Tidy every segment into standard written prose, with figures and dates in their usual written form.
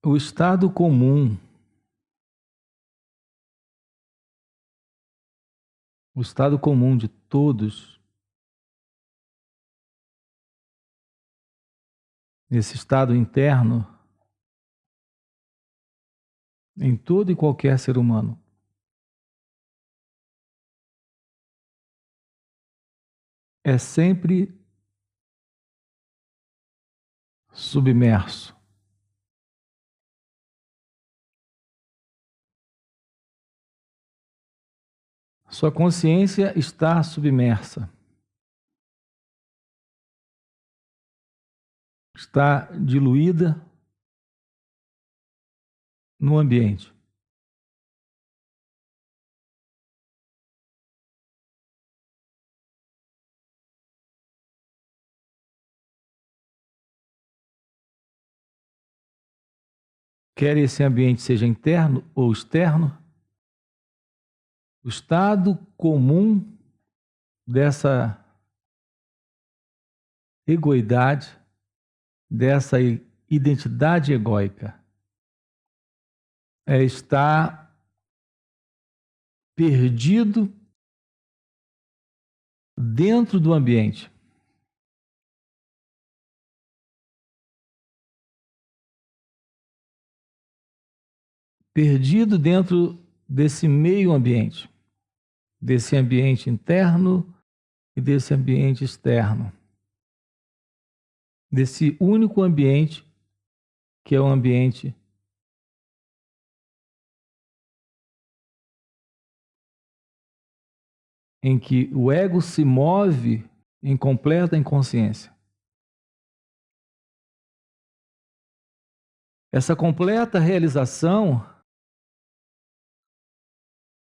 O estado comum, o estado comum de todos, esse estado interno, em todo e qualquer ser humano, é sempre submerso. Sua consciência está submersa. Está diluída no ambiente. Quer esse ambiente seja interno ou externo, o estado comum dessa egoidade, dessa identidade egóica, é estar perdido dentro do ambiente. Perdido dentro desse meio ambiente, desse ambiente interno e desse ambiente externo, desse único ambiente que é o ambiente em que o ego se move em completa inconsciência. Essa completa realização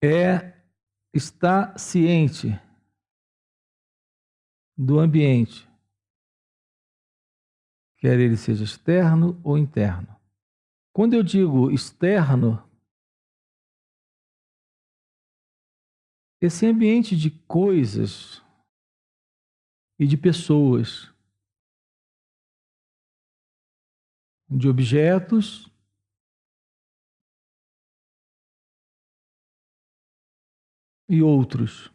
é estar ciente do ambiente, quer ele seja externo ou interno. Quando eu digo externo, esse ambiente de coisas e de pessoas, de objetos e outros.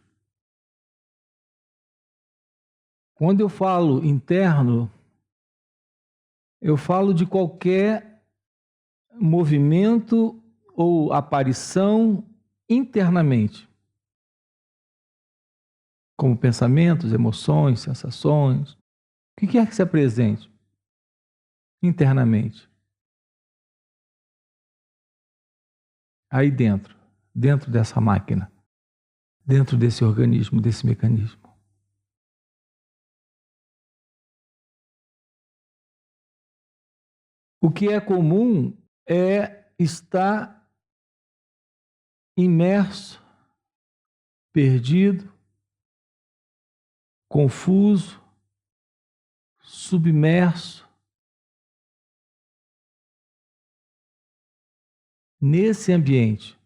Quando eu falo interno, eu falo de qualquer movimento ou aparição internamente, como pensamentos, emoções, sensações, o que quer que se apresente internamente. Aí dentro dessa máquina, dentro desse organismo, desse mecanismo. O que é comum é estar imerso, perdido, confuso, submerso nesse ambiente,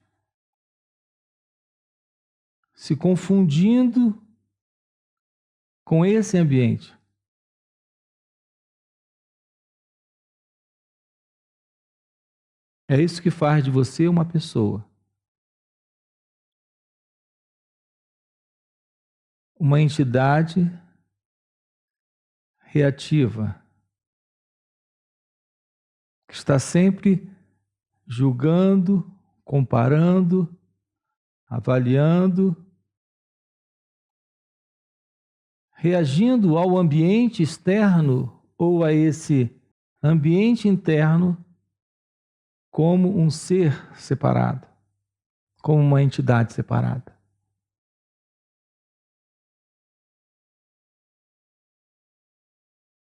se confundindo com esse ambiente. É isso que faz de você uma pessoa. Uma entidade reativa, que está sempre julgando, comparando, avaliando, reagindo ao ambiente externo ou a esse ambiente interno como um ser separado, como uma entidade separada.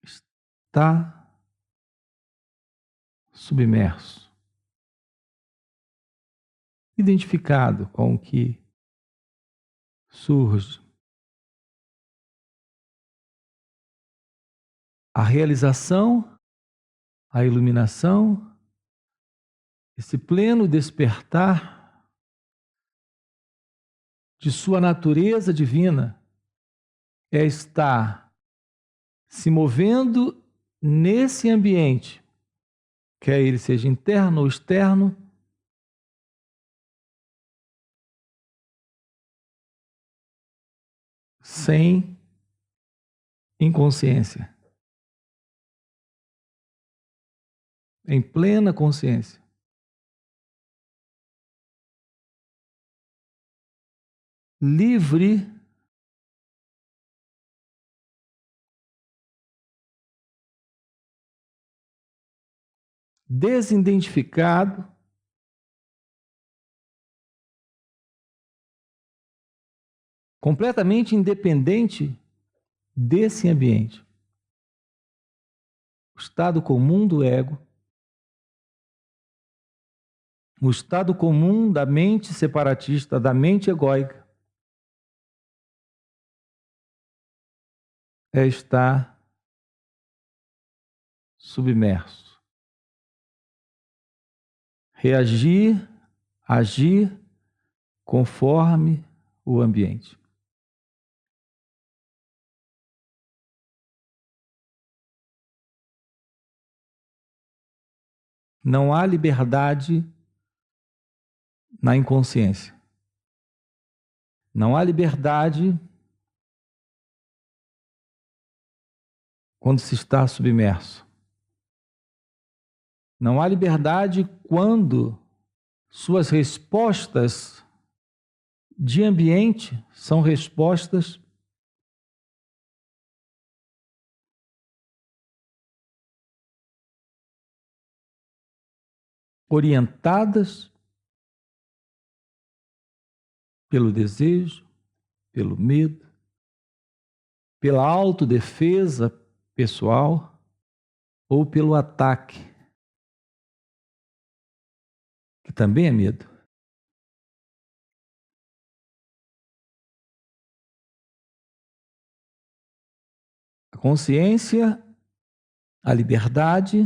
Está submerso, identificado com o que surge. A realização, a iluminação, esse pleno despertar de sua natureza divina é estar se movendo nesse ambiente quer ele seja interno ou externo, sem inconsciência, em plena consciência. Livre desidentificado completamente independente desse ambiente. O estado comum do ego, o estado comum da mente separatista, da mente egóica, é estar submerso. Reagir, agir conforme o ambiente. Não há liberdade na inconsciência. Não há liberdade quando se está submerso. Não há liberdade quando suas respostas de ambiente são respostas orientadas pelo desejo, pelo medo, pela autodefesa pessoal ou pelo ataque, que também é medo. A consciência, a liberdade,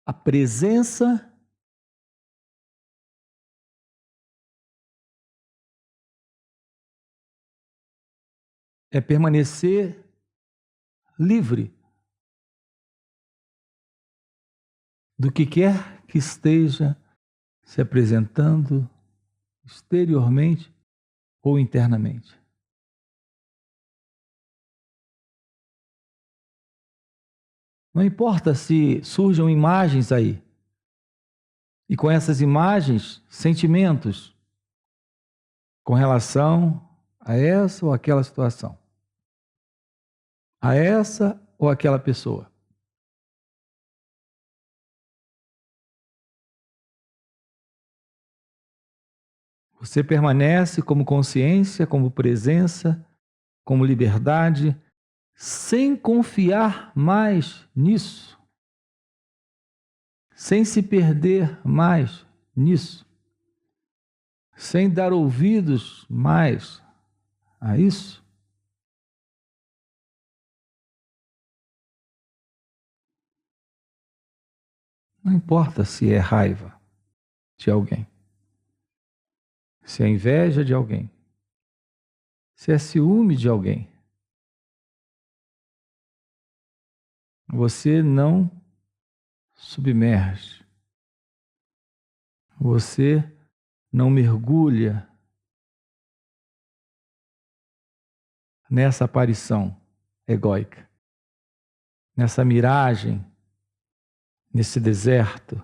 a presença é permanecer livre do que quer que esteja se apresentando exteriormente ou internamente. Não importa se surjam imagens aí, e com essas imagens, sentimentos com relação a essa ou aquela situação, a essa ou aquela pessoa. Você permanece como consciência, como presença, como liberdade, sem confiar mais nisso, sem se perder mais nisso, sem dar ouvidos mais a isso. Não importa se é raiva de alguém, se é inveja de alguém, se é ciúme de alguém. Você não submerge. Você não mergulha nessa aparição egóica, nessa miragem, nesse deserto,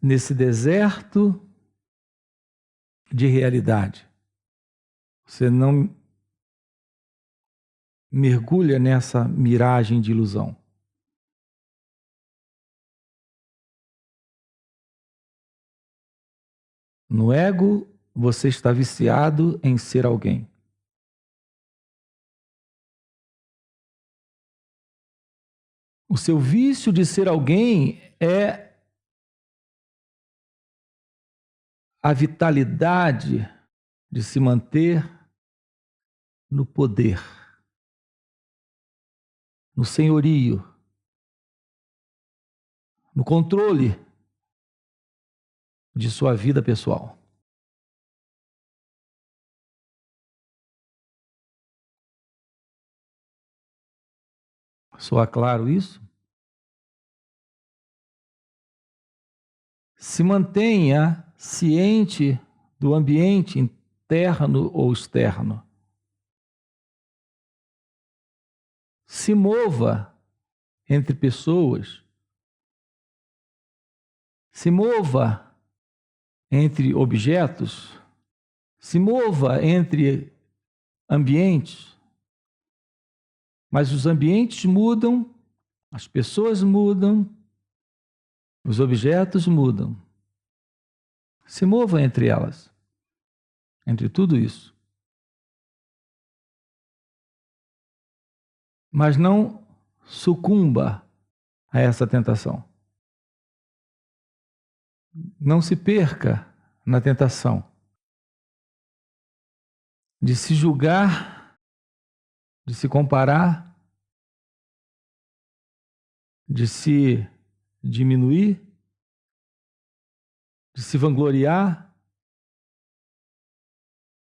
nesse deserto de realidade. Você não mergulha nessa miragem de ilusão. No ego, você está viciado em ser alguém. O seu vício de ser alguém é a vitalidade de se manter no poder, no senhorio, no controle de sua vida pessoal. Soa claro isso? Se mantenha ciente do ambiente interno ou externo. Se mova entre pessoas. Se mova entre objetos. Se mova entre ambientes. Mas os ambientes mudam, as pessoas mudam, os objetos mudam. Se mova entre elas, entre tudo isso. Mas não sucumba a essa tentação. Não se perca na tentação de se julgar, de se comparar, de se diminuir, de se vangloriar,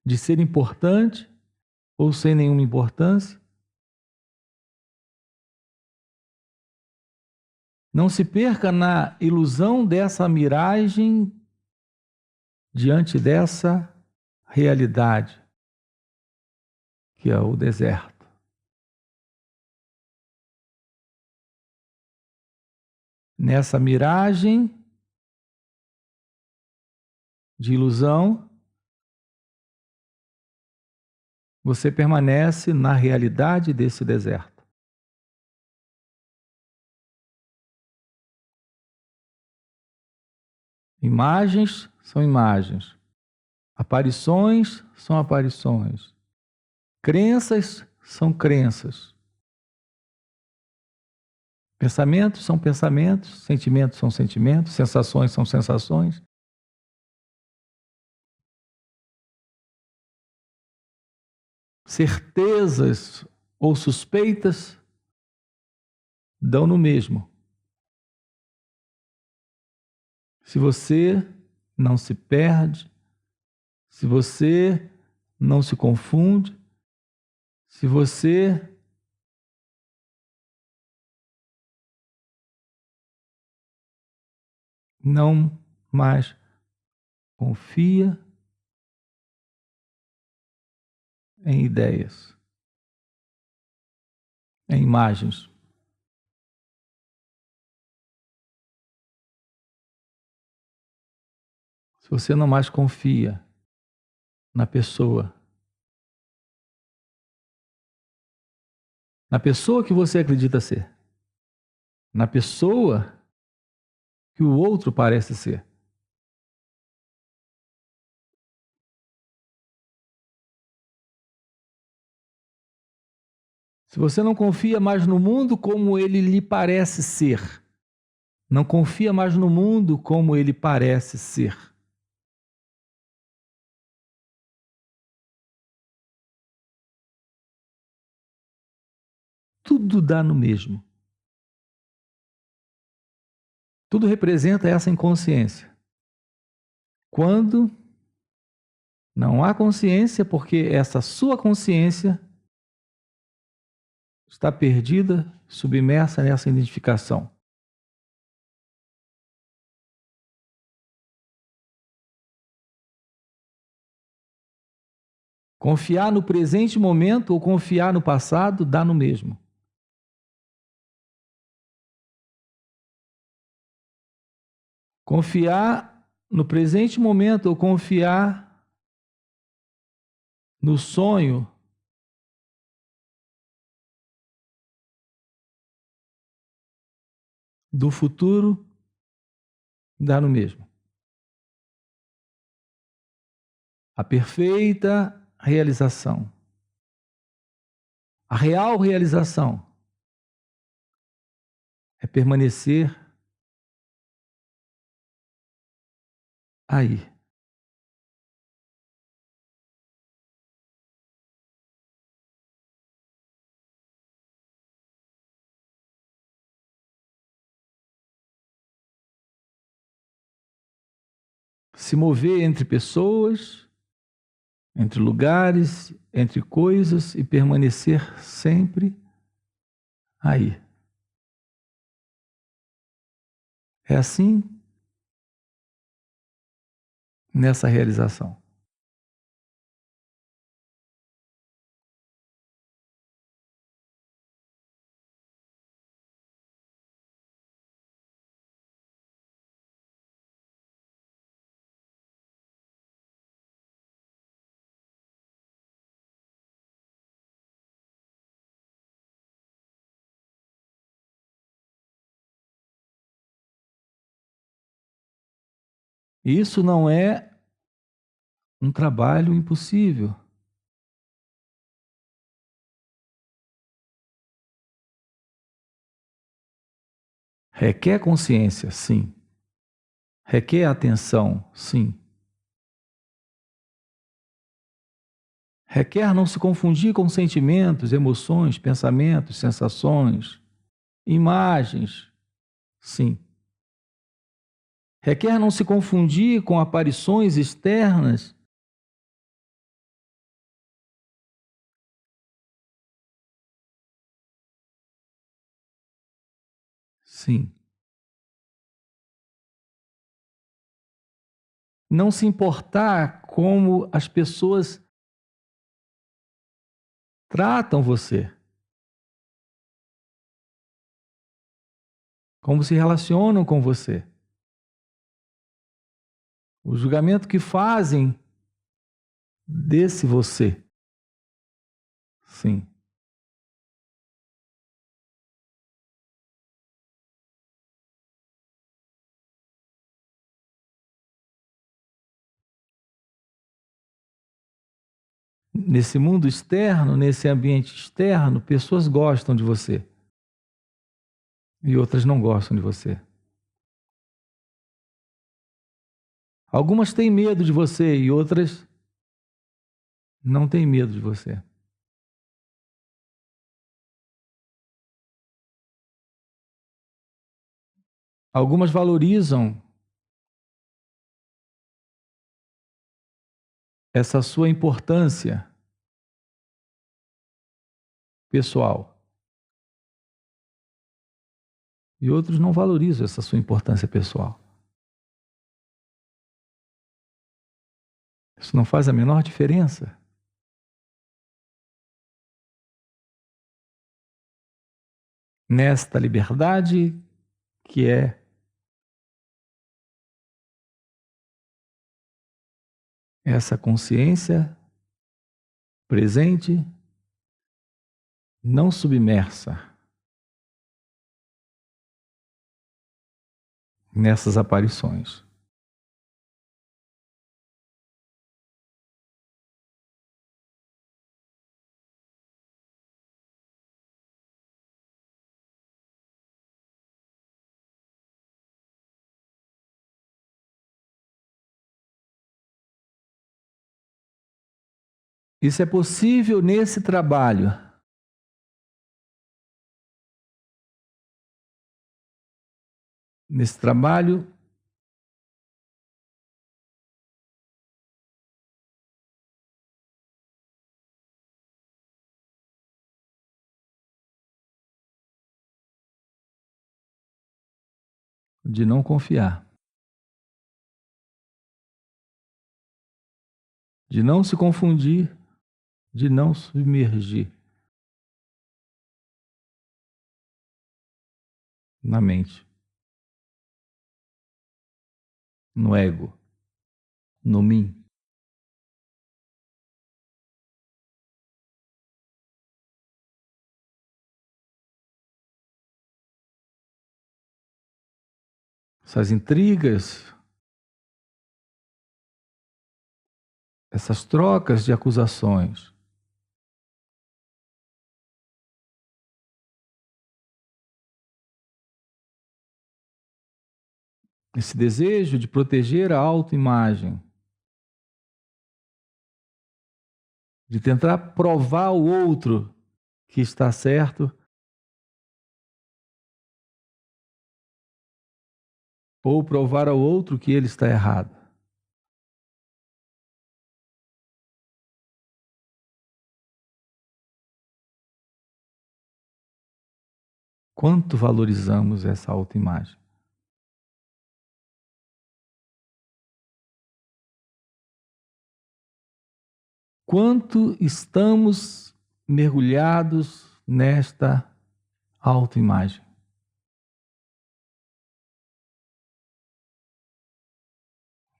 de ser importante ou sem nenhuma importância. Não se perca na ilusão dessa miragem diante dessa realidade, que é o deserto. Nessa miragem de ilusão, você permanece na realidade desse deserto. Imagens são imagens. Aparições são aparições. Crenças são crenças. Pensamentos são pensamentos, sentimentos são sentimentos, sensações são sensações. Certezas ou suspeitas dão no mesmo. Se você não se perde, se você não se confunde, se você não mais confia em ideias, em imagens. Se você não mais confia na pessoa que você acredita ser, na pessoa que o outro parece ser. Se você não confia mais no mundo como ele lhe parece ser, não confia mais no mundo como ele parece ser, tudo dá no mesmo. Tudo representa essa inconsciência. Quando não há consciência, porque essa sua consciência está perdida, submersa nessa identificação. Confiar no presente momento ou confiar no passado dá no mesmo. Confiar no presente momento ou confiar no sonho do futuro dá no mesmo. A perfeita realização, a real realização é permanecer aí. Se mover entre pessoas, entre lugares, entre coisas e permanecer sempre Aí. É assim nessa realização. Isso não é um trabalho impossível. Requer consciência, sim. Requer atenção, sim. Requer não se confundir com sentimentos, emoções, pensamentos, sensações, imagens, sim. Requer não se confundir com aparições externas, sim. Não se importar como as pessoas tratam você, como se relacionam com você. O julgamento que fazem desse você, sim. Nesse mundo externo, nesse ambiente externo, pessoas gostam de você e outras não gostam de você. Algumas têm medo de você e outras não têm medo de você. Algumas valorizam essa sua importância pessoal e outros não valorizam essa sua importância pessoal. Isso não faz a menor diferença. Nesta liberdade que é essa consciência presente, não submersa nessas aparições. Isso é possível nesse trabalho. Nesse trabalho de não confiar, de não se confundir, de não submergir na mente, no ego, no mim. Essas intrigas, essas trocas de acusações, esse desejo de proteger a autoimagem, de tentar provar ao outro que está certo ou provar ao outro que ele está errado. Quanto valorizamos essa autoimagem? Quanto estamos mergulhados nesta autoimagem?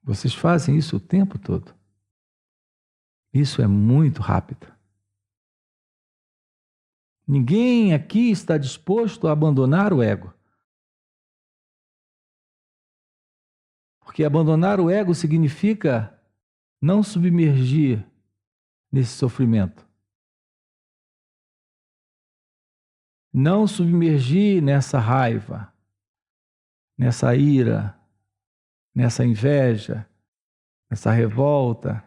Vocês fazem isso o tempo todo. Isso é muito rápido. Ninguém aqui está disposto a abandonar o ego. Porque abandonar o ego significa não submergir nesse sofrimento. Não submergir nessa raiva, nessa ira, nessa inveja, nessa revolta.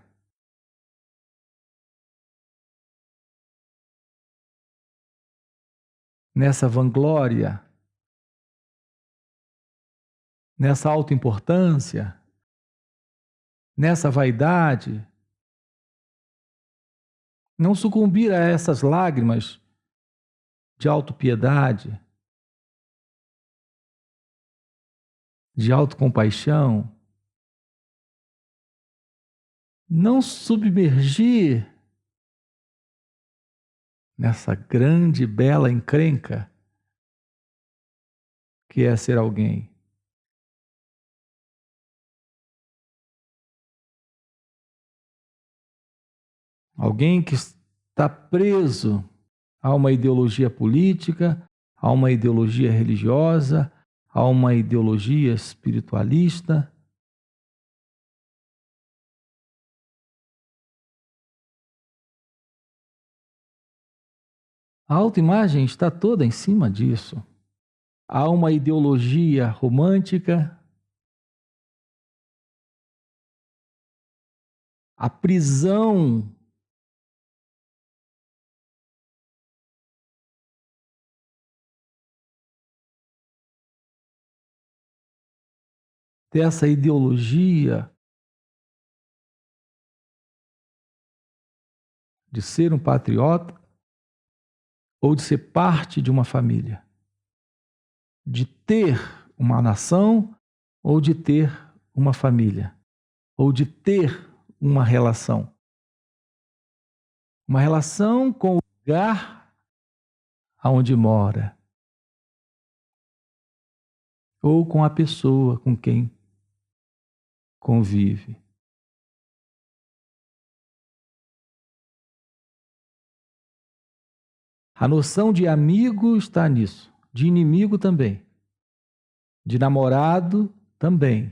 Nessa vanglória, nessa autoimportância, nessa vaidade. Não sucumbir a essas lágrimas de autopiedade, de autocompaixão. Não submergir nessa grande e bela encrenca que é ser alguém. Alguém que está preso a uma ideologia política, a uma ideologia religiosa, a uma ideologia espiritualista. A autoimagem está toda em cima disso. Há uma ideologia romântica, a prisão dessa ideologia de ser um patriota ou de ser parte de uma família, de ter uma nação ou de ter uma família, ou de ter uma relação. Uma relação com o lugar aonde mora, ou com a pessoa com quem convive. A noção de amigo está nisso, de inimigo também, de namorado também,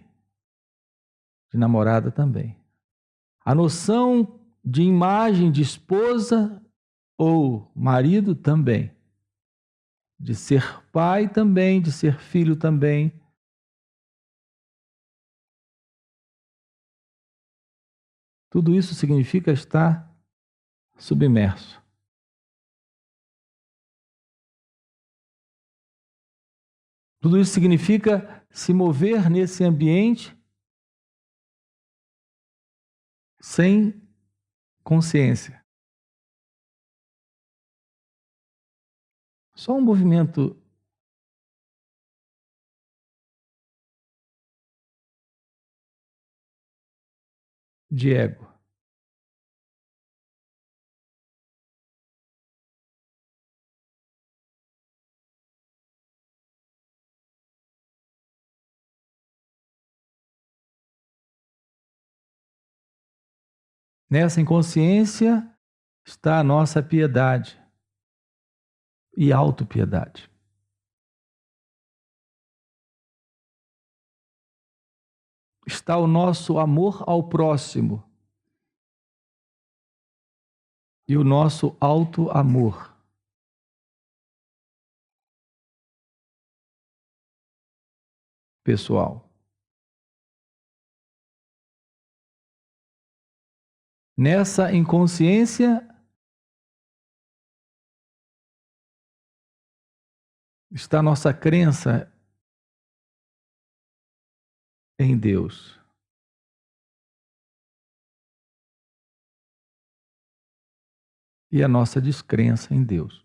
de namorada também. A noção de imagem de esposa ou marido também, de ser pai também, de ser filho também. Tudo isso significa estar submerso. Tudo isso significa se mover nesse ambiente sem consciência. Só um movimento de ego. Nessa inconsciência está a nossa piedade e autopiedade. Está o nosso amor ao próximo e o nosso auto-amor. Pessoal. Nessa inconsciência está a nossa crença em Deus. E a nossa descrença em Deus.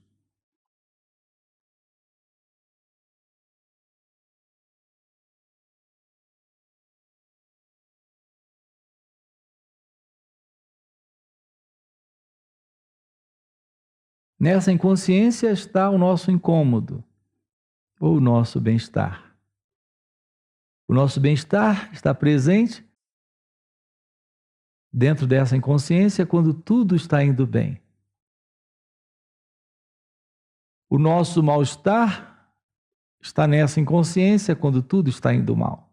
Nessa inconsciência está o nosso incômodo ou o nosso bem-estar. O nosso bem-estar está presente dentro dessa inconsciência quando tudo está indo bem. O nosso mal-estar está nessa inconsciência quando tudo está indo mal.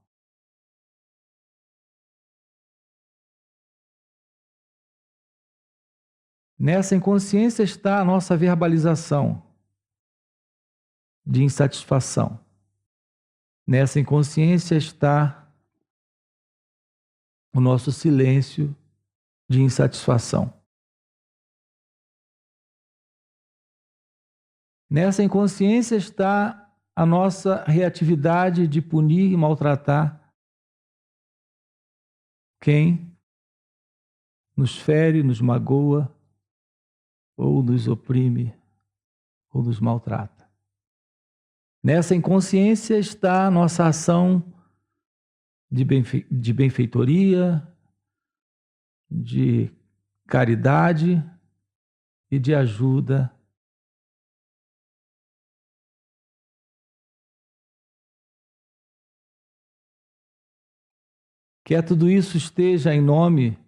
Nessa inconsciência está a nossa verbalização de insatisfação. Nessa inconsciência está o nosso silêncio de insatisfação. Nessa inconsciência está a nossa reatividade de punir e maltratar quem nos fere, nos magoa, ou nos oprime, ou nos maltrata. Nessa inconsciência está a nossa ação de benfeitoria, de caridade e de ajuda. Que tudo isso esteja em nome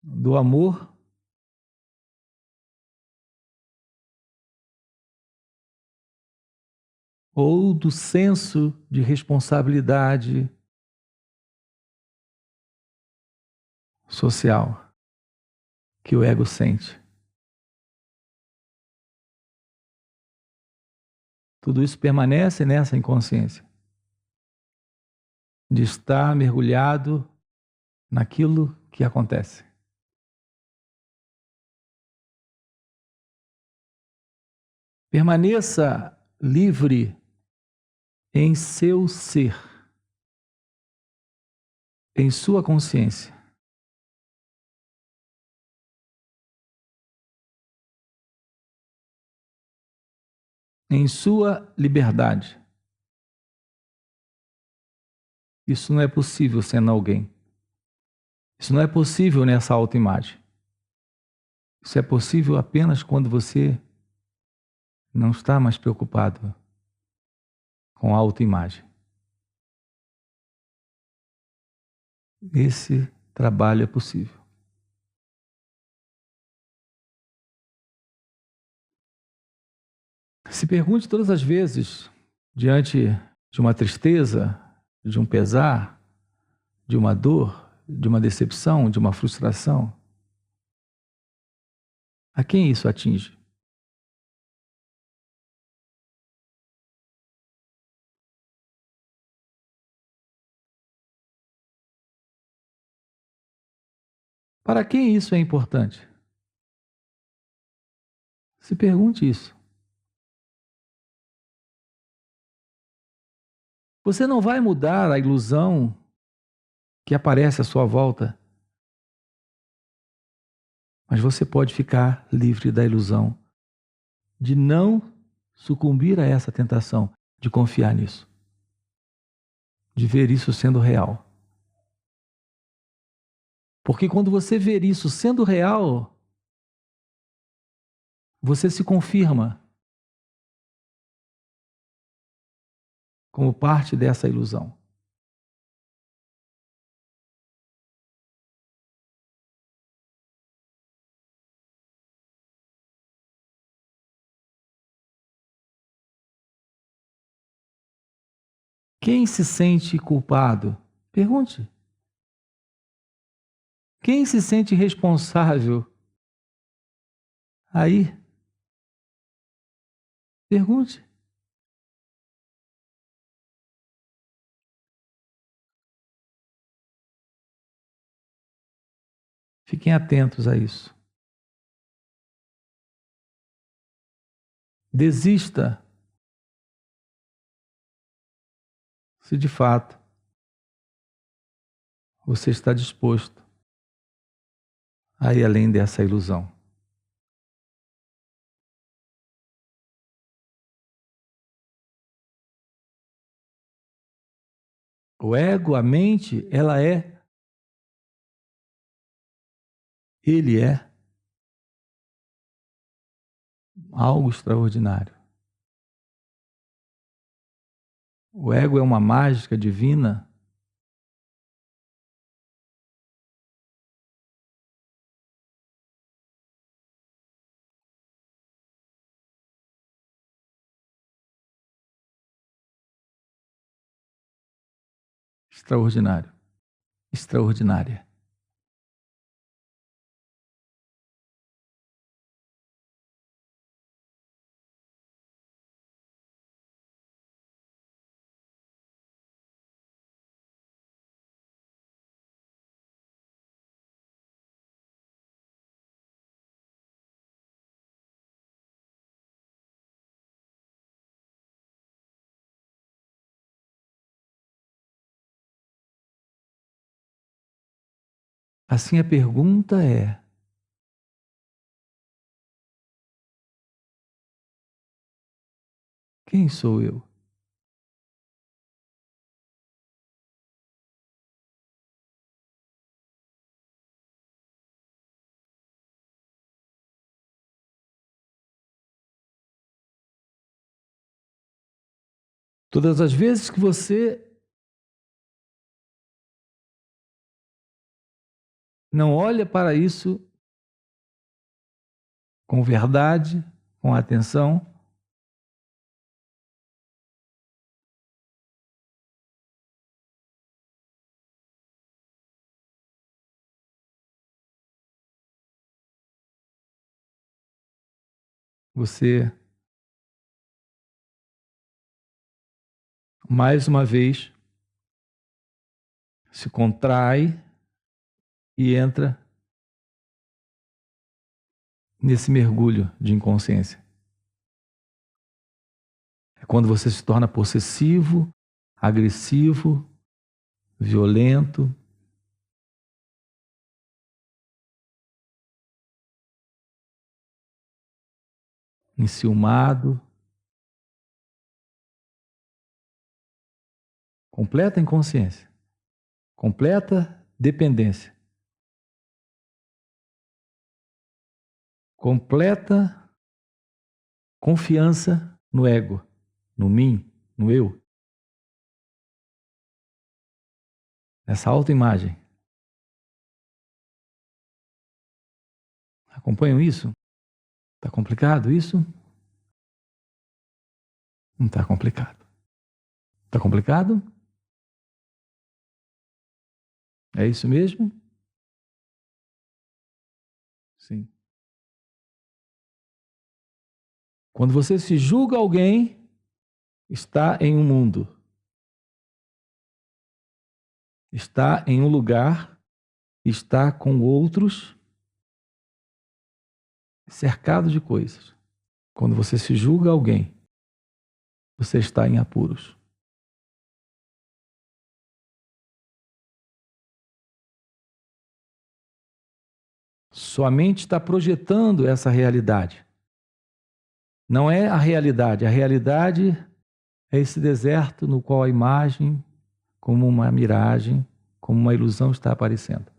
do amor ou do senso de responsabilidade social que o ego sente. Tudo isso permanece nessa inconsciência de estar mergulhado naquilo que acontece. Permaneça livre em seu ser, em sua consciência. Em sua liberdade. Isso não é possível sendo alguém. Isso não é possível nessa autoimagem. Isso é possível apenas quando você não está mais preocupado com a autoimagem. Esse trabalho é possível. Se pergunte todas as vezes, diante de uma tristeza, de um pesar, de uma dor, de uma decepção, de uma frustração, a quem isso atinge? Para quem isso é importante? Se pergunte isso. Você não vai mudar a ilusão que aparece à sua volta, mas você pode ficar livre da ilusão de não sucumbir a essa tentação, de confiar nisso, de ver isso sendo real. Porque quando você ver isso sendo real, você se confirma como parte dessa ilusão. Quem se sente culpado? Pergunte. Quem se sente responsável? Aí, pergunte. Fiquem atentos a isso. Desista se de fato você está disposto a ir além dessa ilusão. O ego, a mente, ele é Algo extraordinário. O ego é uma mágica divina. Extraordinário. Extraordinária. Assim a pergunta é: quem sou eu? Todas as vezes que você não olha para isso com verdade, com atenção, você, mais uma vez, se contrai e entra nesse mergulho de inconsciência. É quando você se torna possessivo, agressivo, violento, enciumado, completa inconsciência, completa dependência, completa confiança no ego, no mim, no eu, nessa autoimagem. Acompanham isso? Está complicado isso? Não está complicado. Está complicado? É isso mesmo? Sim. Quando você se julga alguém, está em um mundo. Está em um lugar, está com outros, cercado de coisas. Quando você se julga alguém, você está em apuros. Sua mente está projetando essa realidade. Não é a realidade é esse deserto no qual a imagem, como uma miragem, como uma ilusão, está aparecendo.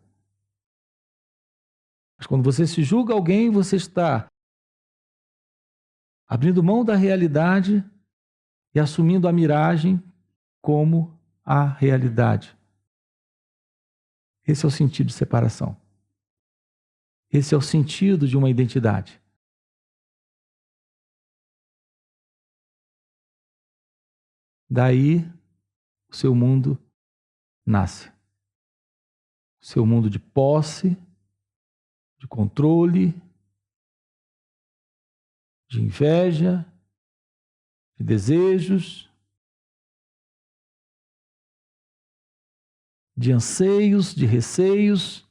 Mas quando você se julga alguém, você está abrindo mão da realidade e assumindo a miragem como a realidade. Esse é o sentido de separação. Esse é o sentido de uma identidade. Daí o seu mundo nasce. O seu mundo de posse, de controle, de inveja, de desejos, de anseios, de receios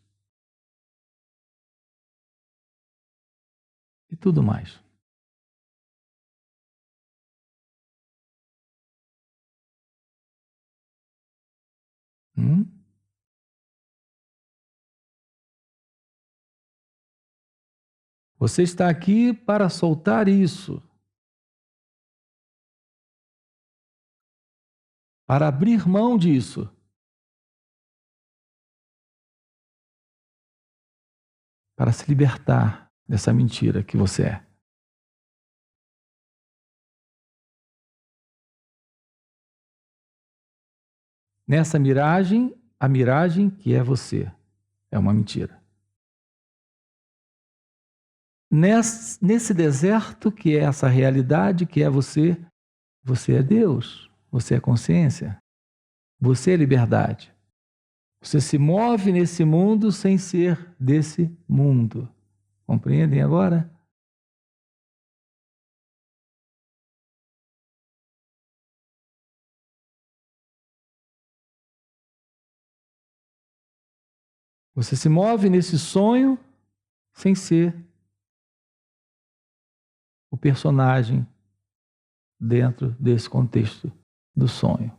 e tudo mais. Hum? Você está aqui para soltar isso, para abrir mão disso, para se libertar dessa mentira que você é. Nessa miragem, a miragem que é você é uma mentira. Nesse deserto que é essa realidade que é você, você é Deus, você é consciência, você é liberdade. Você se move nesse mundo sem ser desse mundo. Compreendem agora? Você se move nesse sonho sem ser o personagem dentro desse contexto do sonho.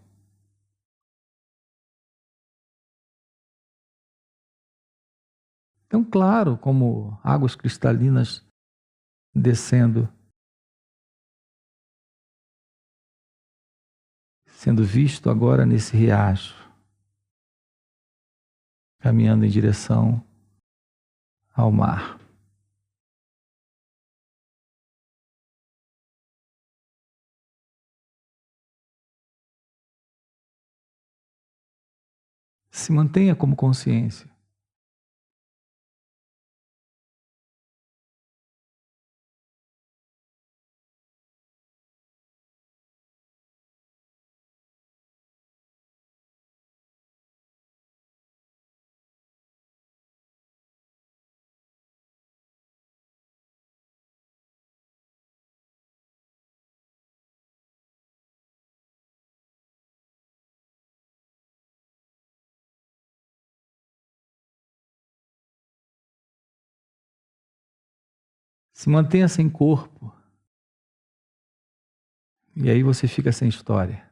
Então, claro, como águas cristalinas descendo, sendo visto agora nesse riacho, caminhando em direção ao mar. Se mantenha como consciência. Se mantenha sem corpo. E aí você fica sem história.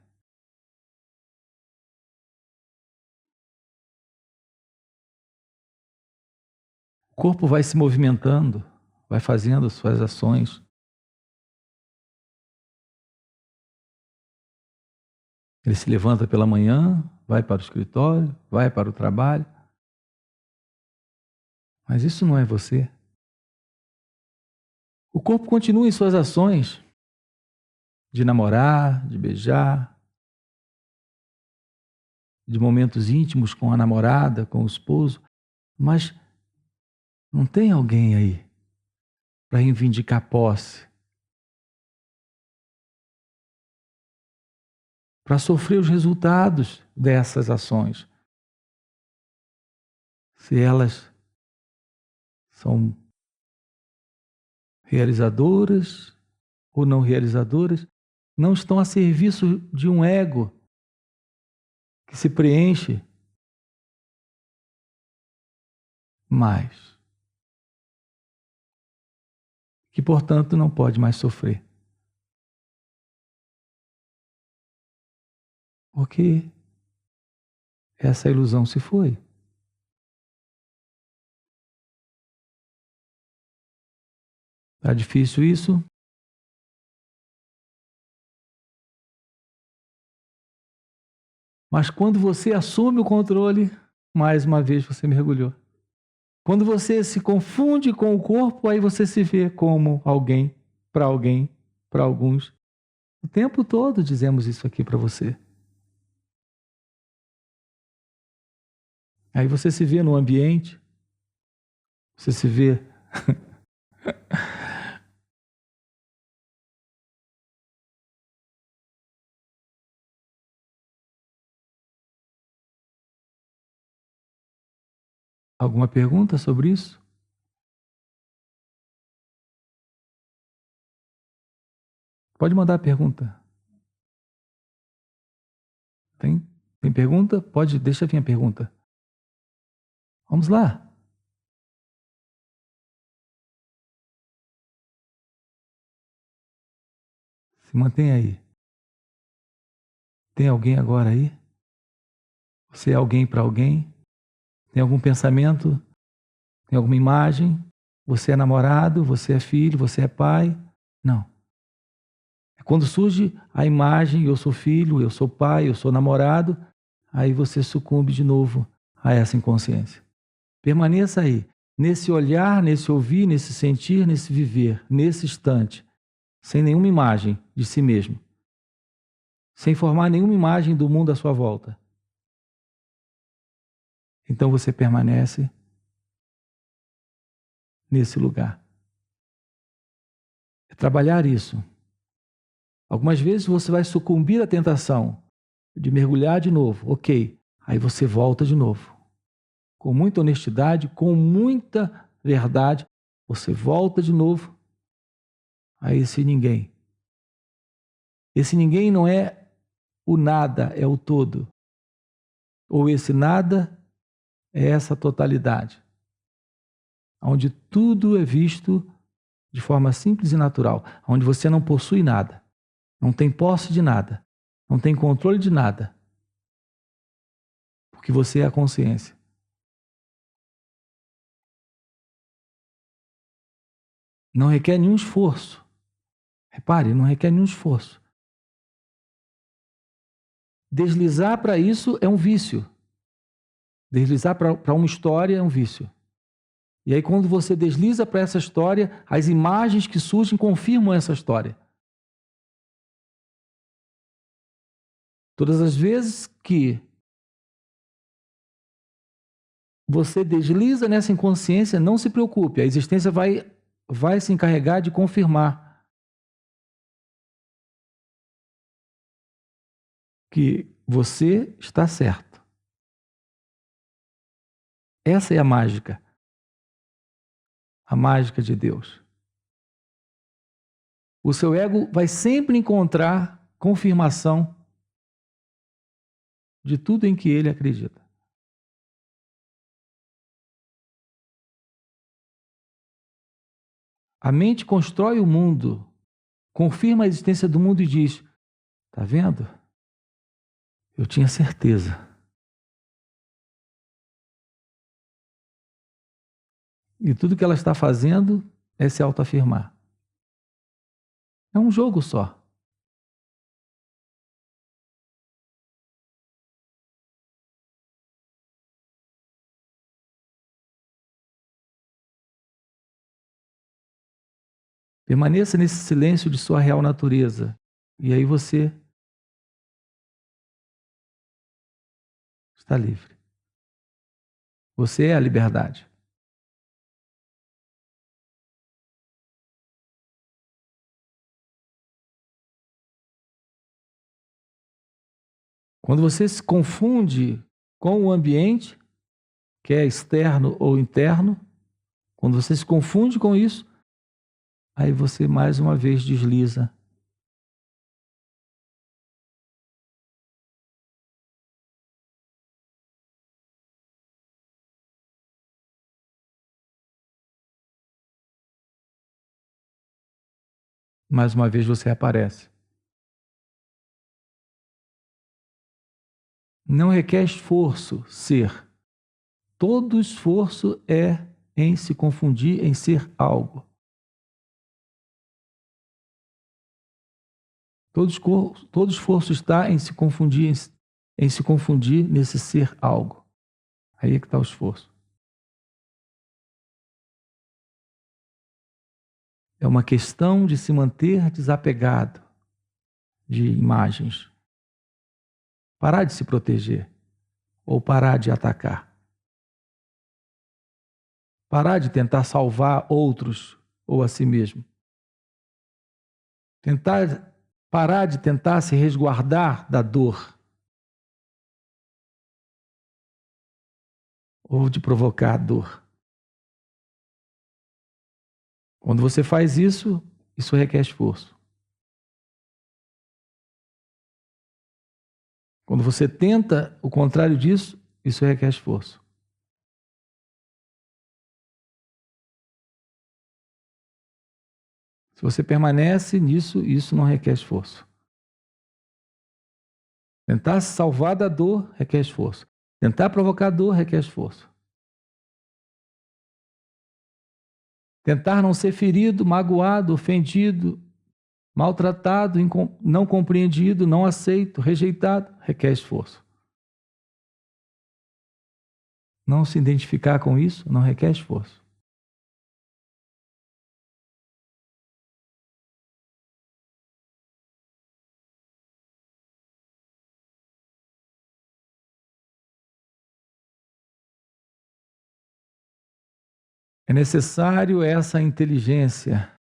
O corpo vai se movimentando, vai fazendo suas ações. Ele se levanta pela manhã, vai para o escritório, vai para o trabalho. Mas isso não é você. O corpo continua em suas ações de namorar, de beijar, de momentos íntimos com a namorada, com o esposo, mas não tem alguém aí para reivindicar posse, para sofrer os resultados dessas ações. Se elas são realizadoras ou não realizadoras, não estão a serviço de um ego que se preenche mais, que portanto não pode mais sofrer. Porque essa ilusão se foi. Tá difícil isso? Mas quando você assume o controle, mais uma vez você mergulhou. Quando você se confunde com o corpo, aí você se vê como alguém, para alguns. O tempo todo dizemos isso aqui para você. Aí você se vê no ambiente, você se vê alguma pergunta sobre isso? Pode mandar a pergunta. Tem pergunta? Pode, deixa vir a pergunta. Vamos lá. Se mantém aí. Tem alguém agora aí? Você é alguém para alguém? Tem algum pensamento? Tem alguma imagem? Você é namorado? Você é filho? Você é pai? Não. É quando surge a imagem, eu sou filho, eu sou pai, eu sou namorado, aí você sucumbe de novo a essa inconsciência. Permaneça aí, nesse olhar, nesse ouvir, nesse sentir, nesse viver, nesse instante, sem nenhuma imagem de si mesmo, sem formar nenhuma imagem do mundo à sua volta. então você permanece nesse lugar. É trabalhar isso. Algumas vezes você vai sucumbir à tentação de mergulhar de novo, ok. Aí você volta de novo. Com muita honestidade, com muita verdade, você volta de novo a esse ninguém. Esse ninguém não é o nada, é o todo. Ou esse nada é essa totalidade, onde tudo é visto de forma simples e natural, onde você não possui nada, não tem posse de nada, não tem controle de nada, porque você é a consciência. Não requer nenhum esforço. Repare, não requer nenhum esforço. Deslizar para isso é um vício. Deslizar para uma história é um vício. E aí, quando você desliza para essa história, as imagens que surgem confirmam essa história. Todas as vezes que você desliza nessa inconsciência, não se preocupe, a existência vai se encarregar de confirmar que você está certo. Essa é a mágica de Deus. O seu ego vai sempre encontrar confirmação de tudo em que ele acredita. A mente constrói o mundo, confirma a existência do mundo e diz: tá vendo? Eu tinha certeza. E tudo que ela está fazendo é se autoafirmar. É um jogo só. Permaneça nesse silêncio de sua real natureza. E aí você está livre. Você é a liberdade. Quando você se confunde com o ambiente, que é externo ou interno, quando você se confunde com isso, aí você mais uma vez desliza. Mais uma vez você aparece. Não requer esforço ser. Todo esforço é em se confundir, em ser algo. Todo esforço está em se confundir, em se confundir nesse ser algo. Aí é que está o esforço. É uma questão de se manter desapegado de imagens. Parar de se proteger ou parar de atacar. Parar de tentar salvar outros ou a si mesmo. Parar de tentar se resguardar da dor ou de provocar dor. Quando você faz isso, isso requer esforço. Quando você tenta o contrário disso, isso requer esforço. Se você permanece nisso, isso não requer esforço. Tentar se salvar da dor requer esforço. Tentar provocar dor requer esforço. Tentar não ser ferido, magoado, ofendido, maltratado, não compreendido, não aceito, rejeitado, requer esforço. Não se identificar com isso não requer esforço. É necessário essa inteligência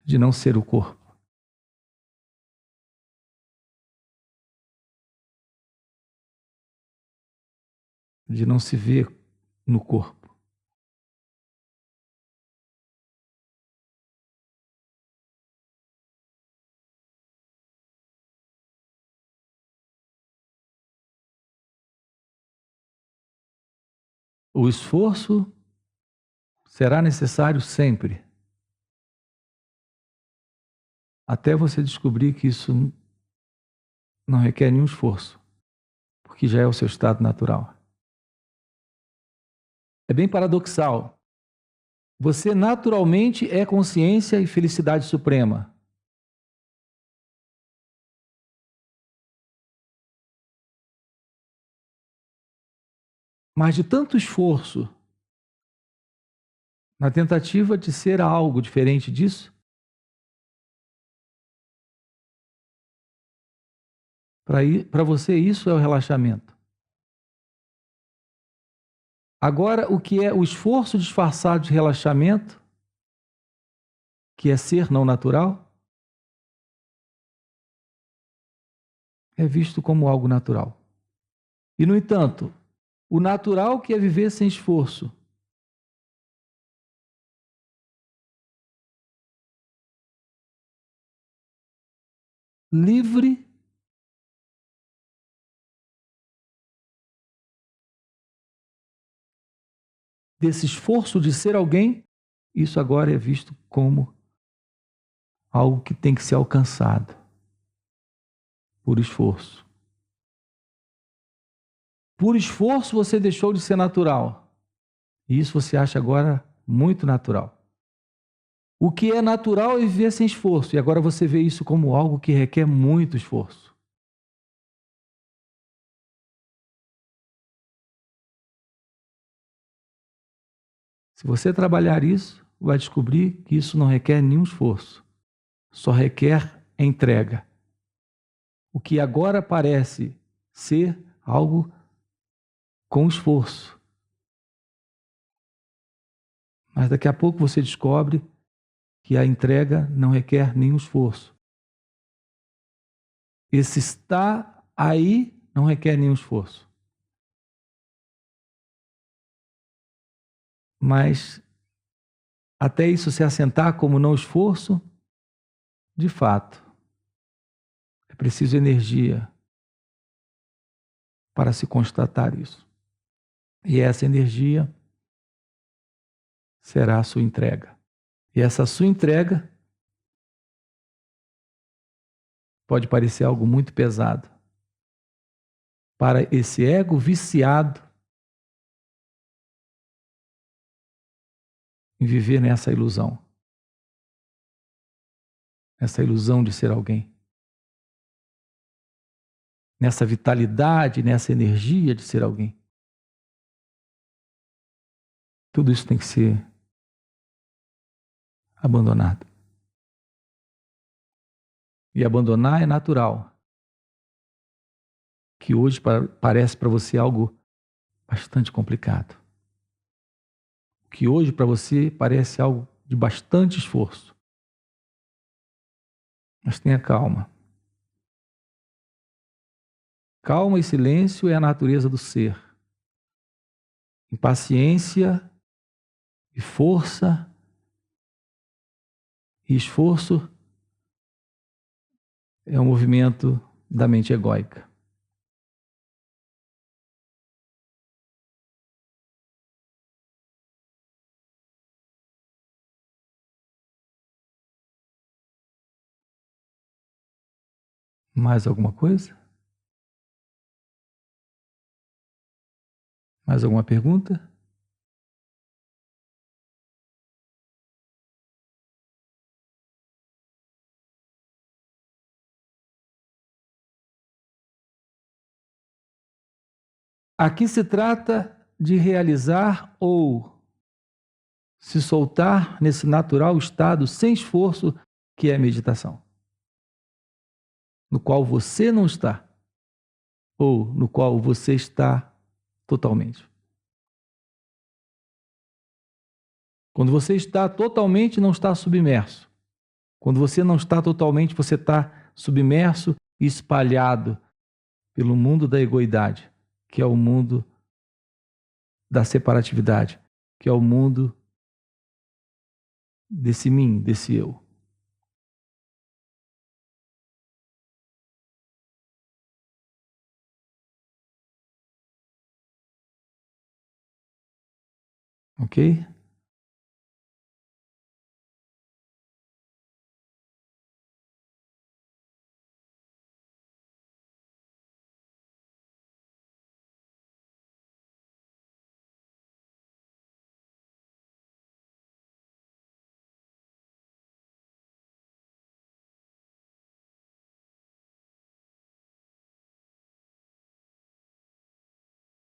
de não ser o corpo. De não se ver no corpo. O esforço será necessário sempre, até você descobrir que isso não requer nenhum esforço, porque já é o seu estado natural. É bem paradoxal. Você naturalmente é consciência e felicidade suprema. Mas de tanto esforço na tentativa de ser algo diferente disso, para você isso é o relaxamento. Agora, o que é o esforço disfarçado de relaxamento, que é ser não natural, é visto como algo natural. E, no entanto, o natural que é viver sem esforço, livre desse esforço de ser alguém, isso agora é visto como algo que tem que ser alcançado por esforço. Por esforço você deixou de ser natural. E isso você acha agora muito natural. O que é natural é viver sem esforço. E agora você vê isso como algo que requer muito esforço. Se você trabalhar isso, vai descobrir que isso não requer nenhum esforço. Só requer entrega. O que agora parece ser algo com esforço. Mas daqui a pouco você descobre que a entrega não requer nenhum esforço. Esse estar aí não requer nenhum esforço. Mas até isso se assentar como não esforço, de fato, é preciso energia para se constatar isso. E essa energia será a sua entrega. E essa sua entrega pode parecer algo muito pesado para esse ego viciado em viver nessa ilusão. Essa ilusão de ser alguém. Nessa vitalidade, nessa energia de ser alguém. Tudo isso tem que ser abandonado. E abandonar é natural. Que hoje parece para você algo bastante complicado. Que hoje para você parece algo de bastante esforço. Mas tenha calma. Calma e silêncio é a natureza do ser. Impaciência e força e esforço é um movimento da mente egóica. Mais alguma coisa? Mais alguma pergunta? Aqui se trata de realizar ou se soltar nesse natural estado sem esforço que é a meditação, no qual você não está, ou no qual você está totalmente. Quando você está totalmente, não está submerso. Quando você não está totalmente, você está submerso e espalhado pelo mundo da egoidade, que é o mundo da separatividade, que é o mundo desse mim, desse eu. Ok?